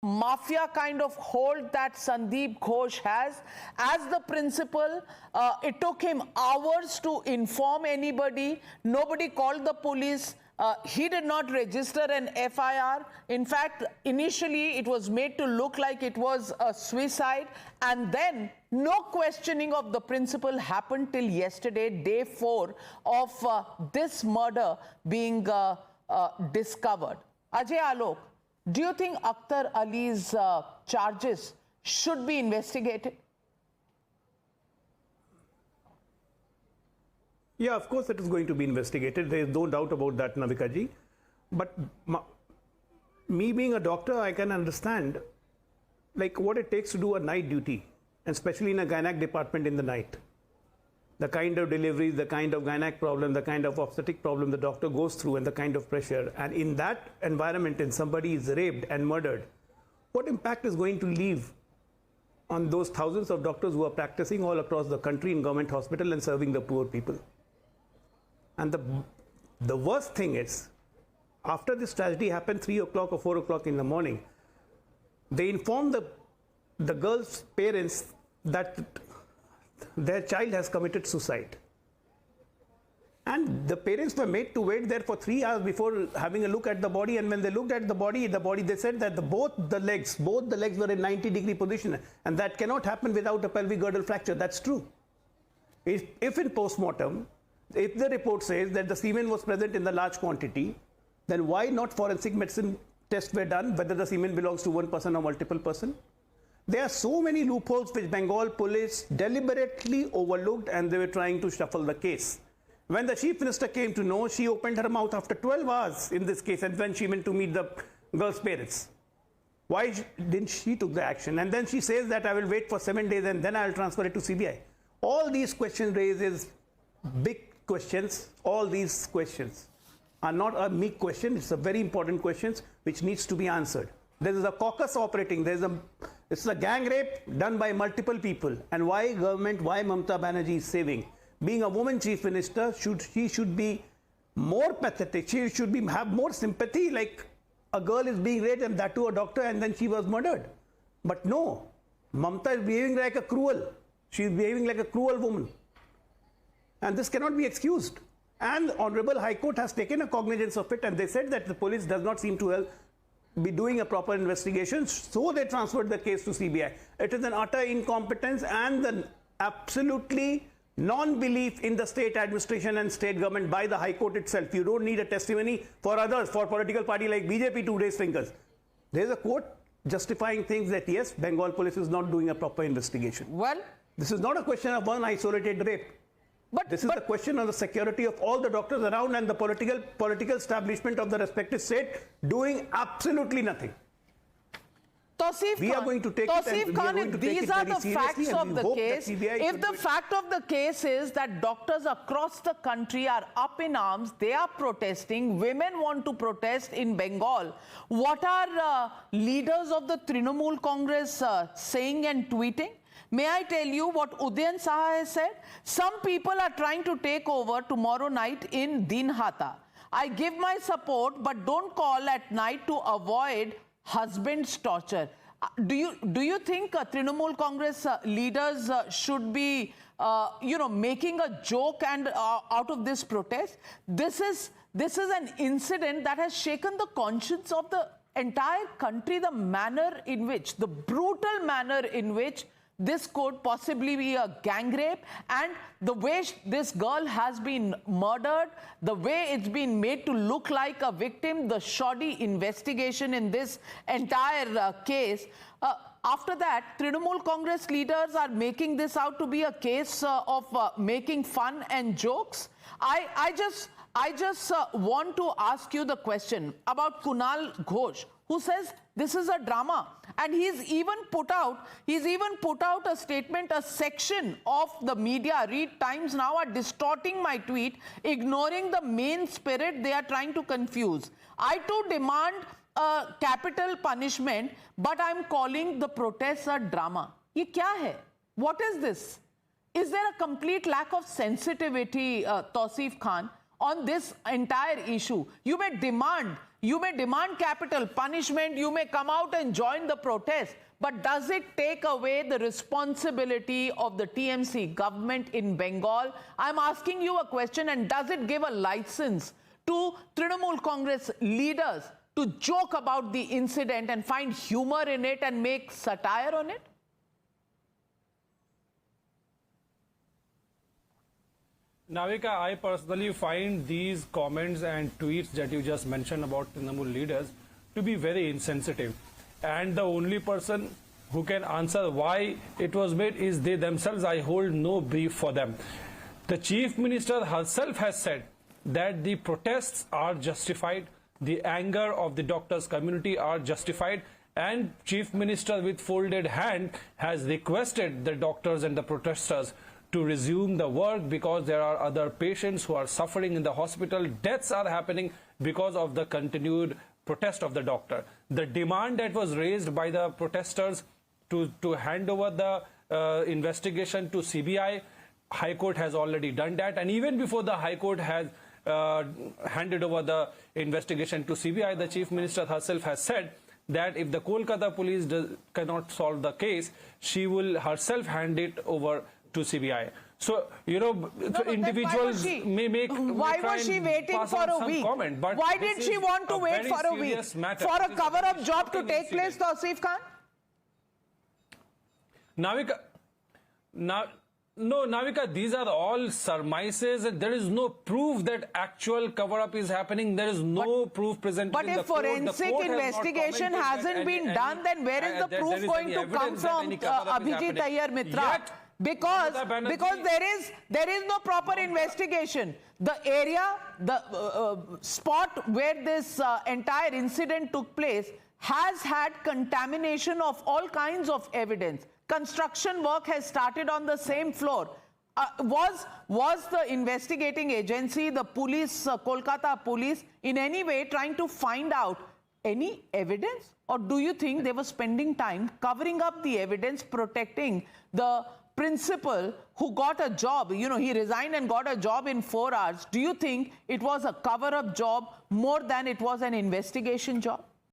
mafia kind of hold that Sandeep Ghosh has. As the principal, it took him hours to inform anybody. Nobody called the police. He did not register an FIR. In fact, initially it was made to look like it was a suicide, and then no questioning of the principal happened till yesterday, day 4 of this murder being discovered. Ajay, Alok, do you think Akhtar Ali's charges should be investigated? Yeah, of course it is going to be investigated. There is no doubt about that, Navika ji. But me being a doctor, I can understand like what it takes to do a night duty, and especially in a gynec department in the night. The kind of deliveries, the kind of gynec problem, the kind of obstetric problem the doctor goes through, and the kind of pressure. And in that environment, if somebody is raped and murdered, what impact is going to leave on those thousands of doctors who are practicing all across the country in government hospital and serving the poor people? And the worst thing is, after this tragedy happened 3 o'clock or 4 o'clock in the morning, they informed the girl's parents that their child has committed suicide. And the parents were made to wait there for 3 hours before having a look at the body. And when they looked at the body, they said that both the legs were in 90-degree position. And that cannot happen without a pelvic girdle fracture. That's true. If in post-mortem, if the report says that the semen was present in the large quantity, then why not forensic medicine tests were done, whether the semen belongs to one person or multiple person? There are so many loopholes which Bengal police deliberately overlooked, and they were trying to shuffle the case. When the chief minister came to know, she opened her mouth after 12 hours in this case, and when she went to meet the girl's parents. Why didn't she take the action? And then she says that I will wait for 7 days and then I will transfer it to CBI. All these questions raises big questions. All these questions are not a meek question. It's a very important questions which needs to be answered. There is a caucus operating. It's a gang rape done by multiple people. And why government, why Mamata Banerjee is saving? Being a woman chief minister, she should be more pathetic. She should have more sympathy, like a girl is being raped and that to a doctor, and then she was murdered. But no, Mamata is behaving like a cruel. She is behaving like a cruel woman. And this cannot be excused. And Honorable High Court has taken a cognizance of it, and they said that the police does not seem to be doing a proper investigation, so they transferred the case to CBI. It is an utter incompetence and an absolutely non-belief in the state administration and state government by the High Court itself. You don't need a testimony for others, for political party like BJP to raise fingers. There is a court justifying things that yes, Bengal police is not doing a proper investigation. Well, this is not a question of one isolated rape. This is the question of the security of all the doctors around and the political establishment of the respective state doing absolutely nothing. We are going to take it, and we are going to take it very seriously, these are the facts of the case. If the fact of the case is that doctors across the country are up in arms, they are protesting, women want to protest in Bengal, what are leaders of the Trinamool Congress saying and tweeting? May I tell you what Udayan Saha has said? Some people are trying to take over tomorrow night in Dinhata. I give my support, but don't call at night to avoid husband's torture. Do you think Trinamool Congress leaders should be, making a joke and out of this protest? This is an incident that has shaken the conscience of the entire country. The manner in which, the brutal manner in which this could possibly be a gang rape, and the way this girl has been murdered, the way it's been made to look like a victim, the shoddy investigation in this entire case. After that, Trinamool Congress leaders are making this out to be a case of making fun and jokes. I just want to ask you the question about Kunal Ghosh, who says this is a drama, and he's even put out a statement. A section of the media, read Times Now, are distorting my tweet, ignoring the main spirit they are trying to confuse. I too demand a capital punishment, but I'm calling the protests a drama. Ye kya hai? What is this? Is there a complete lack of sensitivity, Tausif Khan, on this entire issue? You may demand You may demand capital punishment, you may come out and join the protest, but does it take away the responsibility of the TMC government in Bengal? I'm asking you a question, and does it give a license to Trinamool Congress leaders to joke about the incident and find humor in it and make satire on it? Navika, I personally find these comments and tweets that you just mentioned about Trinamool leaders to be very insensitive. And the only person who can answer why it was made is they themselves. I hold no brief for them. The Chief Minister herself has said that the protests are justified, the anger of the doctors' community are justified, and Chief Minister with folded hand has requested the doctors and the protesters to resume the work because there are other patients who are suffering in the hospital. Deaths are happening because of the continued protest of the doctor. The demand that was raised by the protesters to hand over the investigation to CBI, High Court has already done that. And even before the High Court has handed over the investigation to CBI, the Chief Minister herself has said that if the Kolkata police cannot solve the case, she will herself hand it over to CBI. So, you know, individuals may make... Why was she waiting for a week? Why did she want to wait for a week? For a cover-up job to take place, Tausif Khan? Navika, Navika, these are all surmises. There is no proof that actual cover-up is happening. There is no proof presented in the court. But if forensic investigation hasn't been done, then where is the proof going to come from, Abhijit Iyer Mitra? Because there is no proper investigation. The area, the spot where this entire incident took place has had contamination of all kinds of evidence. Construction work has started on the same floor. Was the investigating agency, the police, Kolkata police, in any way trying to find out any evidence? Or do you think they were spending time covering up the evidence, protecting the principal who got a job? You know, he resigned and got a job in 4 hours. Do you think it was a cover-up job more than it was an investigation job?